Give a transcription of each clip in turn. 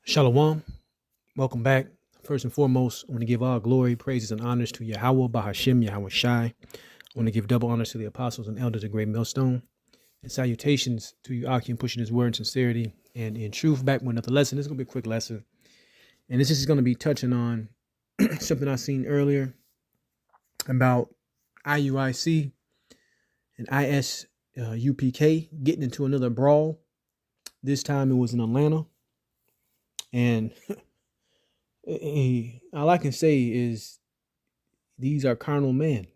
Shalom. Welcome back. First and foremost, I want to give all glory, praises, and honors to Yahweh, Bahashem, Yahweh Shai. I want to give double honors to the apostles and elders of Great Millstone. And salutations to Iuic pushing his word in sincerity and in truth. Back with another lesson. This is going to be a quick lesson. And this is going to be touching on something I seen earlier about Iuic and Isupk getting into another brawl. This time it was in Atlanta. And all I can say is these are carnal men.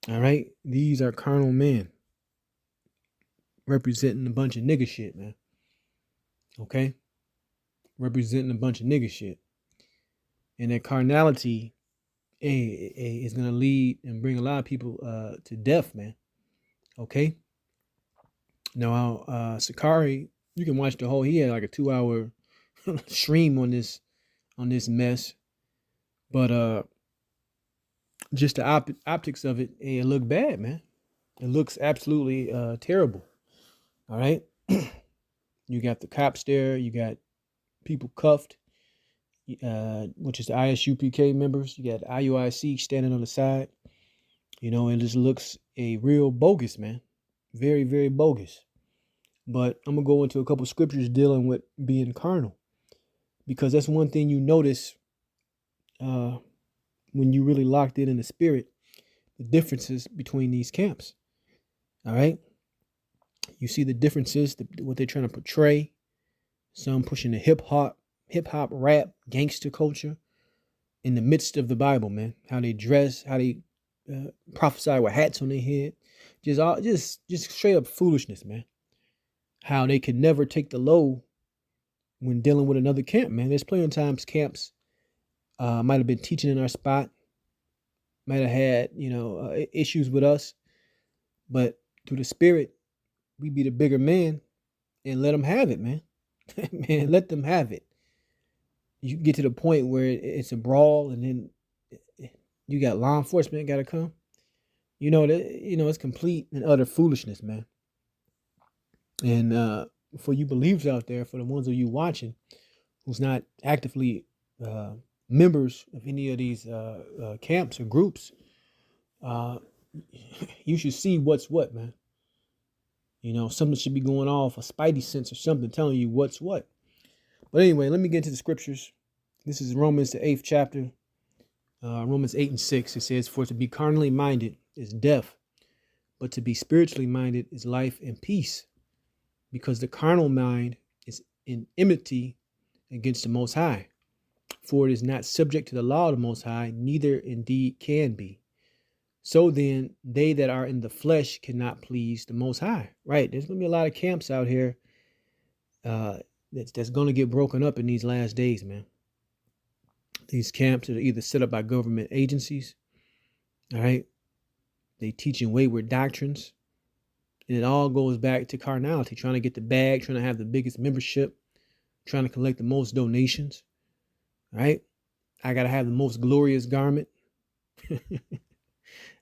All right. These are carnal men representing a bunch of nigga shit, man. Okay. Representing a bunch of nigga shit. And that carnality is going to lead and bring a lot of people to death, man. Okay. Now, Sakari, you can watch the whole, he had like a 2-hour stream on this mess. But just the optics of it, it looked bad, man. It looks absolutely terrible. All right. You got the cops there. You got people cuffed, which is the Isupk members. You got Iuic standing on the side. You know, it just looks a real bogus, man. Very, very bogus. But I'm going to go into a couple scriptures dealing with being carnal, because that's one thing you notice when you really locked in the spirit, the differences between these camps. All right. You see the differences, what they're trying to portray. Some pushing the hip hop, rap, gangster culture in the midst of the Bible, man. How they dress, how they prophesy with hats on their head. Just straight up foolishness, man. How they could never take the low when dealing with another camp, man. There's plenty of times camps might have been teaching in our spot, might have had, issues with us, but through the spirit, we be the bigger man and let them have it, man. Man, let them have it. You get to the point where it's a brawl, and then you got law enforcement got to come. It's complete and utter foolishness, man. And for you believers out there, for the ones of you watching who's not actively members of any of these camps or groups, you should see what's what, man. Something should be going off, a spidey sense or something telling you what's what. But anyway, let me get into the scriptures. This is Romans, the 8th chapter, Romans 8 and 6. It says, "For to be carnally minded is death, but to be spiritually minded is life and peace. Because the carnal mind is in enmity against the Most High. For it is not subject to the law of the Most High, neither indeed can be. So then, they that are in the flesh cannot please the Most High." Right? There's going to be a lot of camps out here that's going to get broken up in these last days, man. These camps are either set up by government agencies. All right? They teaching wayward doctrines. And it all goes back to carnality, trying to get the bag, trying to have the biggest membership, trying to collect the most donations. All right? I got to have the most glorious garment.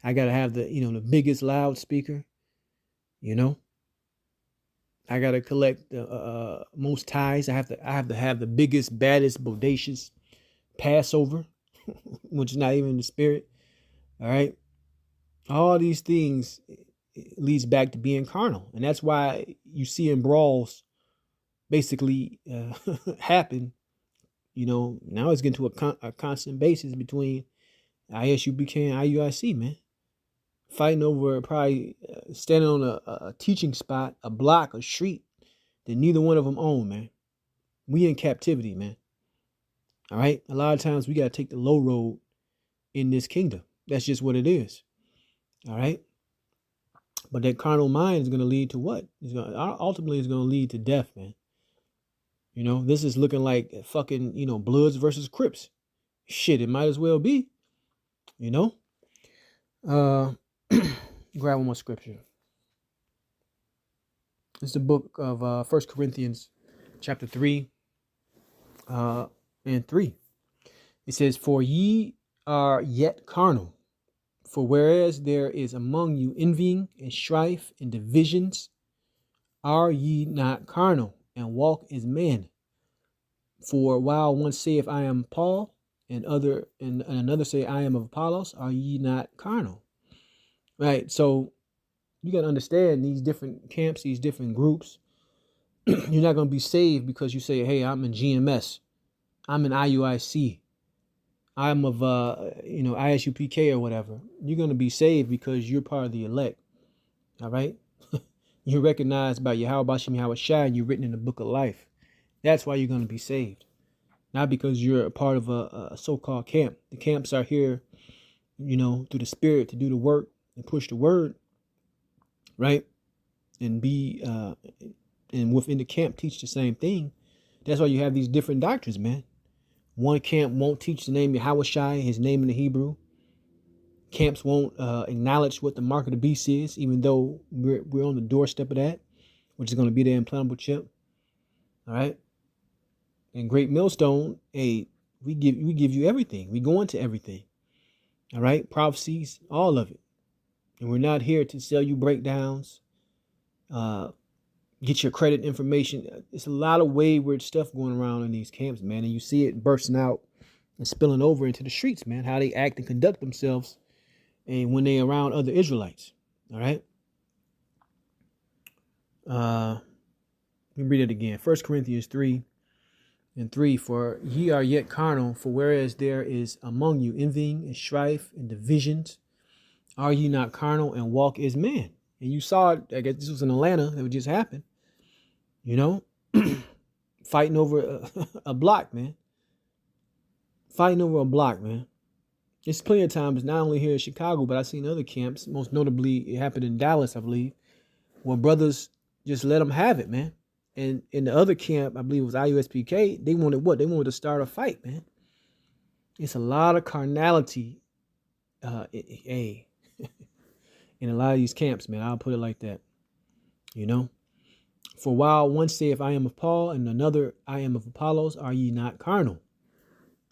I got to have the biggest loudspeaker. I got to collect the most ties. I have to have the biggest, baddest, bodacious Passover, which is not even the spirit. All right. All these things leads back to being carnal. And that's why you see in brawls basically happen. Now it's getting to a constant basis between Isupk and Iuic, man. Fighting over probably standing on a teaching spot, a block, a street that neither one of them own, man. We in captivity, man. All right. A lot of times we got to take the low road in this kingdom. That's just what it is. All right. But that carnal mind is going to lead to what? Ultimately, it's going to lead to death, man. This is looking like fucking, Bloods versus Crips. Shit, it might as well be. Grab one more scripture. It's the book of 1 Corinthians chapter 3 and 3. It says, "For ye are yet carnal. For whereas there is among you envying and strife and divisions, are ye not carnal and walk as men? For while one saith, I am Paul, and another say, I am of Apollos, are ye not carnal? Right. So you got to understand these different camps, these different groups. You're not going to be saved because you say, hey, I'm in GMS, I'm in IUIC, I'm of ISUPK or whatever. You're going to be saved because you're part of the elect. All right. You're recognized by Yahweh Bashim Yahweh Shai, and you're written in the book of life. That's why you're going to be saved. Not because you're a part of a so-called camp. The camps are here, through the spirit to do the work and push the word, right? And be and within the camp teach the same thing. That's why you have these different doctrines, man. One camp won't teach the name Yahweh Shai, his name in the Hebrew. Camps won't acknowledge what the mark of the beast is, even though we're on the doorstep of that, which is going to be the implantable chip. All right. And Great Millstone, hey, we give you everything. We go into everything. All right. Prophecies, all of it. And we're not here to sell you breakdowns, get your credit information. It's a lot of wayward stuff going around in these camps, man. And you see it bursting out and spilling over into the streets, man, how they act and conduct themselves and when they're around other Israelites. All right. Let me read it again. 1 Corinthians 3:3, for ye are yet carnal, for whereas there is among you envying and strife and divisions, are ye not carnal and walk as men? And you saw it, I guess this was in Atlanta, that would just happen, fighting over a block, man. Fighting over a block, man. It's plenty of times, not only here in Chicago, but I've seen other camps. Most notably, it happened in Dallas, I believe, where brothers just let them have it, man. And in the other camp, I believe it was IUSPK, they wanted what? They wanted to start a fight, man. It's a lot of carnality in a lot of these camps, man. I'll put it like that, For while one saith, I am of Paul, and another, I am of Apollos, are ye not carnal?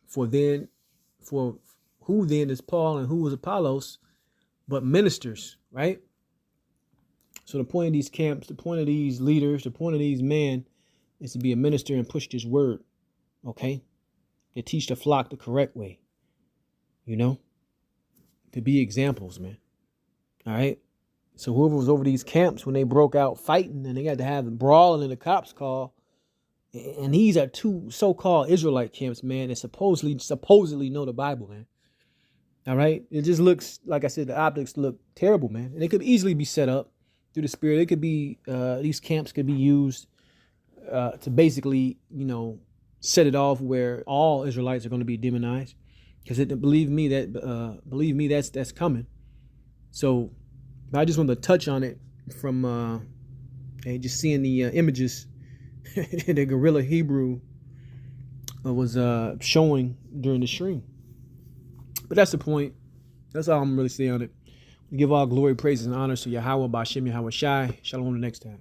For who then is Paul and who is Apollos but ministers, right? So the point of these camps, the point of these leaders, the point of these men is to be a minister and push this word, okay? To teach the flock the correct way, to be examples, man. All right? So whoever was over these camps when they broke out fighting and they got to have them brawling and the cops call, and these are two so-called Israelite camps, man, that supposedly know the Bible, man. All right? It just looks, like I said, the optics look terrible, man. And it could easily be set up through the spirit. It could be, these camps could be used to basically, set it off where all Israelites are going to be demonized. Because believe me, that's coming. So I just wanted to touch on it from just seeing the images the Guerrilla Hebrew was showing during the stream. But that's the point. That's all I'm really saying on it. We give all glory, praises, and honors to Yahweh Bashim Yahweh Shai. Shalom the next time.